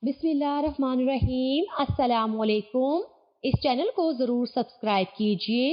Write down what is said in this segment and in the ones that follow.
बिस्मिल्लाहिर्रहमानिर्रहीम। अस्सलाम वालेकुम। इस चैनल को ज़रूर सब्सक्राइब कीजिए।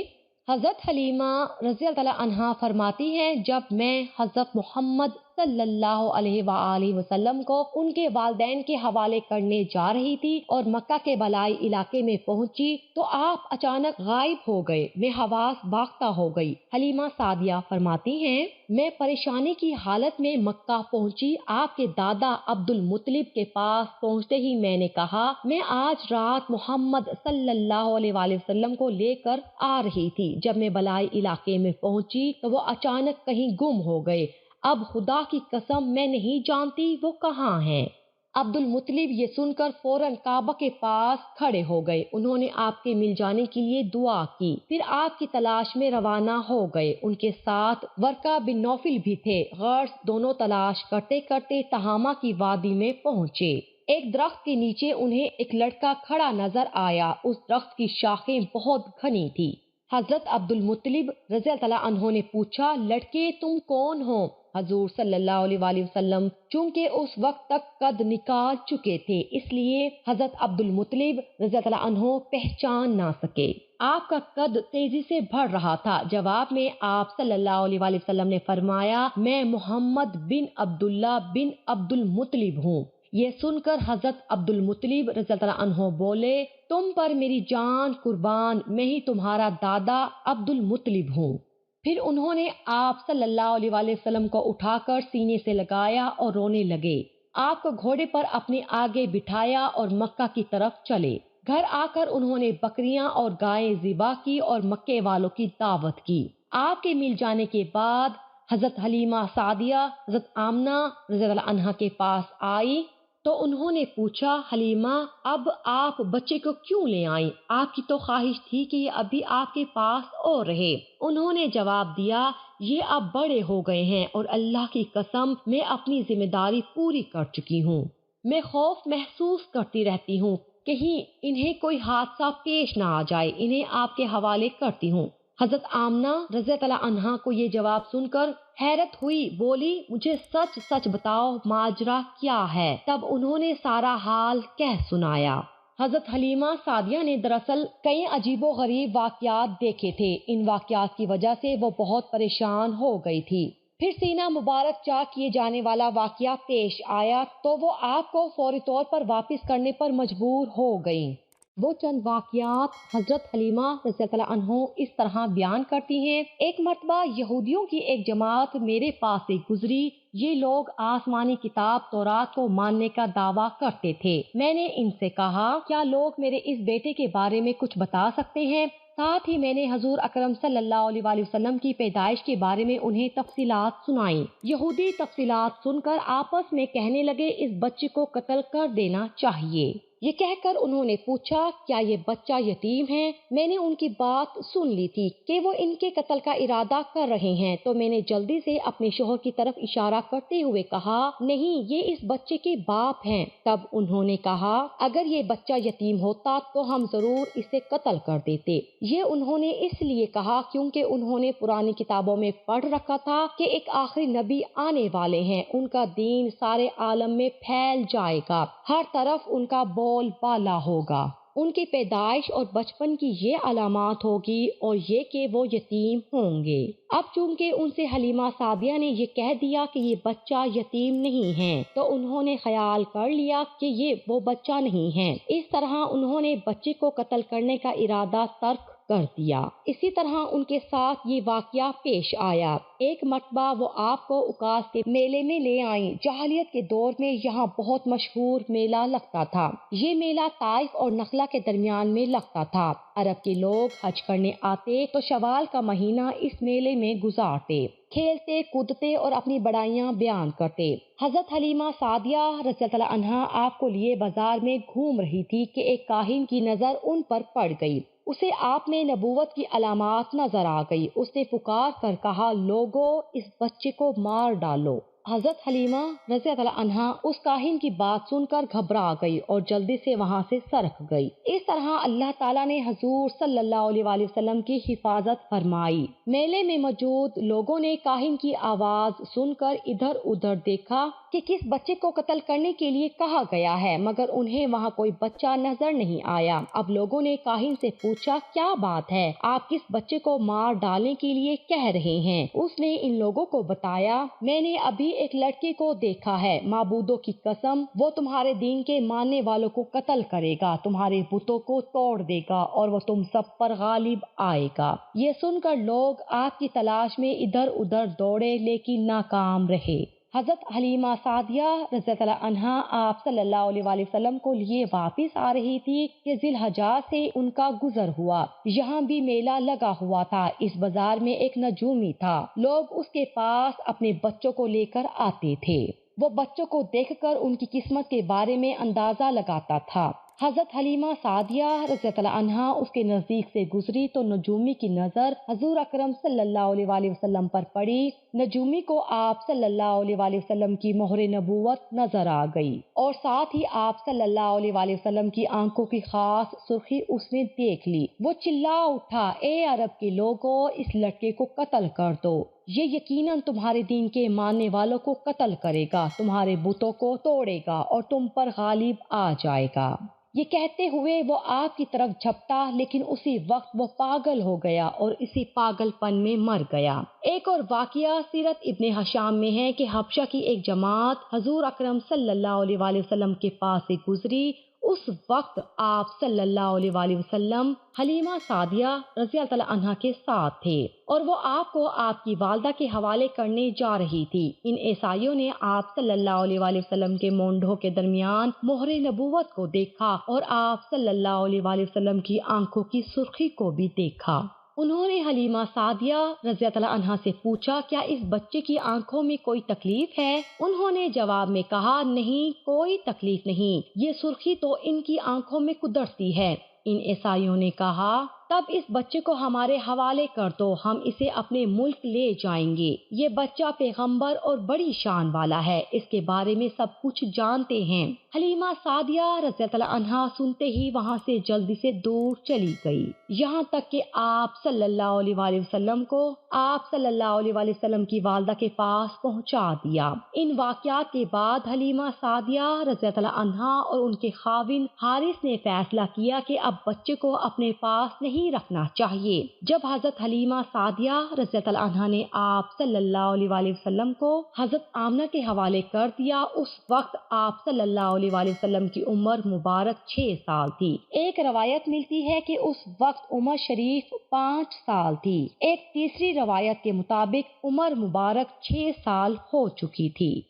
हज़रत हलीमा रज़ी अल्लाह तआला अन्हा फरमाती हैं, जब मैं हज़रत मोहम्मद सल्लल्लाहु अलैहि वसल्लम को उनके वालिदैन के हवाले करने जा रही थी और मक्का के बलाई इलाके में पहुंची तो आप अचानक गायब हो गए। मैं हवास बाख्ता हो गई। हलीमा सादिया फरमाती हैं, मैं परेशानी की हालत में मक्का पहुंची। आपके दादा अब्दुल मुत्तलिब के पास पहुंचते ही मैंने कहा, मैं आज रात मोहम्मद सल्लल्लाहु अलैहि वसल्लम को लेकर आ रही थी। जब मैं बलाई इलाके में पहुंची तो वो अचानक कहीं गुम हो गए। अब खुदा की कसम मैं नहीं जानती वो कहाँ हैं। अब्दुल मुत्तलिब ये सुनकर फौरन काबा के पास खड़े हो गए। उन्होंने आपके मिल जाने के लिए दुआ की, फिर आपकी तलाश में रवाना हो गए। उनके साथ वर्का बिन नौफिल भी थे। गर्स दोनों तलाश करते करते तहामा की वादी में पहुंचे। एक दरख्त के नीचे उन्हें एक लड़का खड़ा नजर आया। उस दरख्त की शाखें बहुत घनी थी। हजरत अब्दुल मुत्तलिब रज़ी अल्लाह अन्हु ने पूछा, लड़के तुम कौन हो? हजूर सल्लल्लाहु अलैहि वसल्लम चूंकि उस वक्त तक कद निकाल चुके थे, इसलिए हजरत अब्दुल मुत्तलिब रज़ी अल्लाह अन्हु पहचान ना सके। आपका कद तेजी से बढ़ रहा था। जवाब में आप सल्लल्लाहु अलैहि वसल्लम ने फरमाया, मैं मोहम्मद बिन अब्दुल्ला बिन अब्दुल मुत्तलिब हूँ। ये सुनकर हजरत अब्दुल मुत्तलिब रज़ी अल्लाह अन्हु बोले, तुम पर मेरी जान कुर्बान, मैं ही तुम्हारा दादा अब्दुल मुत्तलिब हूँ। फिर उन्होंने आप सल्लल्लाहु अलैहि वसल्लम को उठाकर सीने से लगाया और रोने लगे। आपको घोड़े पर अपने आगे बिठाया और मक्का की तरफ चले। घर आकर उन्होंने बकरियां और गायें ज़िबा की और मक्के वालों की दावत की। आपके मिल जाने के बाद हजरत हलीमा सादिया हजरत आमना रज़ी अल्लाह अन्हा के पास आई तो उन्होंने पूछा, हलीमा अब आप बच्चे को क्यों ले आई? आपकी तो ख्वाहिश थी कि ये अभी आपके पास और रहे। उन्होंने जवाब दिया, ये अब बड़े हो गए हैं और अल्लाह की कसम मैं अपनी जिम्मेदारी पूरी कर चुकी हूँ। मैं खौफ महसूस करती रहती हूँ, कहीं इन्हें कोई हादसा पेश ना आ जाए। इन्हें आपके हवाले करती हूँ। हजरत आमना रज़ी अल्लाह अन्हा को ये जवाब सुनकर हैरत हुई। बोली, मुझे सच सच बताओ माजरा क्या है? तब उन्होंने सारा हाल कह सुनाया। हजरत हलीमा सादिया ने दरअसल कई अजीबो गरीब वाकयात देखे थे। इन वाकयात की वजह से वो बहुत परेशान हो गई थी। फिर सीना मुबारक चाक किए जाने वाला वाकया पेश आया तो वो आपको फौरी तौर पर वापस करने पर मजबूर हो गई। वो चंद वाकयात हजरत हलीमा रज़ियल्लाहु अन्हा इस तरह बयान करती हैं। एक मर्तबा यहूदियों की एक जमात मेरे पास से गुजरी। ये लोग आसमानी किताब तौरात को मानने का दावा करते थे। मैंने इनसे कहा, क्या लोग मेरे इस बेटे के बारे में कुछ बता सकते हैं? साथ ही मैंने हजूर अकरम सल्लल्लाहु अलैहि वसल्लम की पैदाइश के बारे में उन्हें तफसीलात सुनाई। यहूदी तफसीलात सुनकर आपस में कहने लगे, इस बच्चे को कत्ल कर देना चाहिए। ये कहकर उन्होंने पूछा, क्या ये बच्चा यतीम है? मैंने उनकी बात सुन ली थी कि वो इनके कत्ल का इरादा कर रहे हैं, तो मैंने जल्दी से अपने शोहर की तरफ इशारा करते हुए कहा, नहीं, ये इस बच्चे के बाप हैं। तब उन्होंने कहा, अगर ये बच्चा यतीम होता तो हम जरूर इसे कत्ल कर देते। ये उन्होंने इसलिए कहा क्योंकि उन्होंने पुरानी किताबों में पढ़ रखा था कि एक आखिरी नबी आने वाले हैं, उनका दीन सारे आलम में फैल जाएगा, हर तरफ उनका बोलबाला होगा, उनकी पैदाइश और बचपन की ये अलामत होगी और ये कि वो यतीम होंगे। अब चूंकि उनसे हलीमा सादिया ने ये कह दिया कि ये बच्चा यतीम नहीं है, तो उन्होंने ख्याल कर लिया कि ये वो बच्चा नहीं है। इस तरह उन्होंने बच्चे को कत्ल करने का इरादा तर्क कर दिया। इसी तरह उनके साथ ये वाकया पेश आया। एक मर्तबा वो आपको उकास के मेले में ले आई। जहालियत के दौर में यहाँ बहुत मशहूर मेला लगता था। ये मेला ताइफ और नखला के दरमियान में लगता था। अरब के लोग हज करने आते तो शवाल का महीना इस मेले में गुजारते, खेलते कूदते और अपनी बड़ाइयाँ बयान करते। हजरत हलीमा सादिया रज़ियल्लाहु अन्हा आपको लिए बाजार में घूम रही थी कि एक काहिन की नजर उन पर पड़ गई। उसे आप में नबूवत की अलामत नजर आ गई। उसने पुकार कर कहा, लोगो इस बच्चे को मार डालो। हजरत हलीमा रज़ियल्लाहु अन्हा उस काहिन की बात सुनकर घबरा गई और जल्दी से वहां से सरक गई। इस तरह अल्लाह ताला ने हजूर सल्लल्लाहु अलैहि वसल्लम की हिफाजत फरमाई। मेले में मौजूद लोगों ने काहिन की आवाज सुनकर इधर उधर देखा کہ کس بچے کو قتل کرنے کے لیے کہا گیا ہے، مگر انہیں وہاں کوئی بچہ نظر نہیں آیا۔ اب لوگوں نے کاہن سے پوچھا کیا بات ہے، آپ کس بچے کو مار ڈالنے کے لیے کہہ رہے ہیں؟ اس نے ان لوگوں کو بتایا، میں نے ابھی ایک لڑکے کو دیکھا ہے، معبودوں کی قسم وہ تمہارے دین کے ماننے والوں کو قتل کرے گا، تمہارے بتوں کو توڑ دے گا اور وہ تم سب پر غالب آئے گا۔ یہ سن کر لوگ آپ کی تلاش میں ادھر ادھر دوڑے لیکن ناکام رہے۔ حضرت حلیمہ سعدیہ رضی اللہ عنہا آپ صلی اللہ علیہ وآلہ وسلم کو لیے واپس آ رہی تھی کہ ذی الحجہ سے ان کا گزر ہوا۔ یہاں بھی میلہ لگا ہوا تھا۔ اس بازار میں ایک نجومی تھا، لوگ اس کے پاس اپنے بچوں کو لے کر آتے تھے۔ وہ بچوں کو دیکھ کر ان کی قسمت کے بارے میں اندازہ لگاتا تھا۔ حضرت حلیمہ سعدیہ رضی اللہ عنہا اس کے نزدیک سے گزری تو نجومی کی نظر حضور اکرم صلی اللہ علیہ وآلہ وسلم پر پڑی۔ نجومی کو آپ صلی اللہ علیہ وآلہ وسلم کی مہر نبوت نظر آ گئی اور ساتھ ہی آپ صلی اللہ علیہ وآلہ وسلم کی آنکھوں کی خاص سرخی اس نے دیکھ لی۔ وہ چلا اٹھا، اے عرب کے لوگوں، اس لڑکے کو قتل کر دو، یہ یقیناً تمہارے دین کے ماننے والوں کو قتل کرے گا، تمہارے بتوں کو توڑے گا اور تم پر غالب آ جائے گا۔ یہ کہتے ہوئے وہ آپ کی طرف جھپٹا، لیکن اسی وقت وہ پاگل ہو گیا اور اسی پاگل پن میں مر گیا۔ ایک اور واقعہ سیرت ابن ہشام میں ہے کہ حبشہ کی ایک جماعت حضور اکرم صلی اللہ علیہ وآلہ وسلم کے پاس سے گزری۔ اس وقت آپ صلی اللہ علیہ وآلہ وسلم حلیمہ سعدیہ رضی اللہ عنہا کے ساتھ تھے اور وہ آپ کو آپ کی والدہ کے حوالے کرنے جا رہی تھی۔ ان عیسائیوں نے آپ صلی اللہ علیہ وآلہ وسلم کے مونڈھوں کے درمیان مہر نبوت کو دیکھا اور آپ صلی اللہ علیہ وآلہ وسلم کی آنکھوں کی سرخی کو بھی دیکھا۔ انہوں نے حلیمہ سعدیہ رضی اللہ عنہا سے پوچھا کیا اس بچے کی آنکھوں میں کوئی تکلیف ہے؟ انہوں نے جواب میں کہا نہیں، کوئی تکلیف نہیں، یہ سرخی تو ان کی آنکھوں میں قدرتی ہے۔ ان عیسائیوں نے کہا تب اس بچے کو ہمارے حوالے کر دو، ہم اسے اپنے ملک لے جائیں گے۔ یہ بچہ پیغمبر اور بڑی شان والا ہے، اس کے بارے میں سب کچھ جانتے ہیں۔ حلیمہ سعدیہ رضی اللہ عنہا سنتے ہی وہاں سے جلدی سے دور چلی گئی، یہاں تک کہ آپ صلی اللہ علیہ وآلہ وسلم کو آپ صلی اللہ علیہ وآلہ وسلم کی والدہ کے پاس پہنچا دیا۔ ان واقعات کے بعد حلیمہ سعدیہ رضی اللہ عنہا اور ان کے خاوند حارث نے فیصلہ کیا کہ اب بچے کو اپنے پاس نہیں رکھنا چاہیے۔ جب حضرت حلیمہ سعدیہ رضی اللہ عنہا نے آپ صلی اللہ علیہ وآلہ وسلم کو حضرت آمنہ کے حوالے کر دیا، اس وقت آپ صلی اللہ علیہ وآلہ وسلم کی عمر مبارک 6 سال تھی۔ ایک روایت ملتی ہے کہ اس وقت عمر شریف 5 سال تھی۔ ایک تیسری روایت کے مطابق عمر مبارک 6 سال ہو چکی تھی۔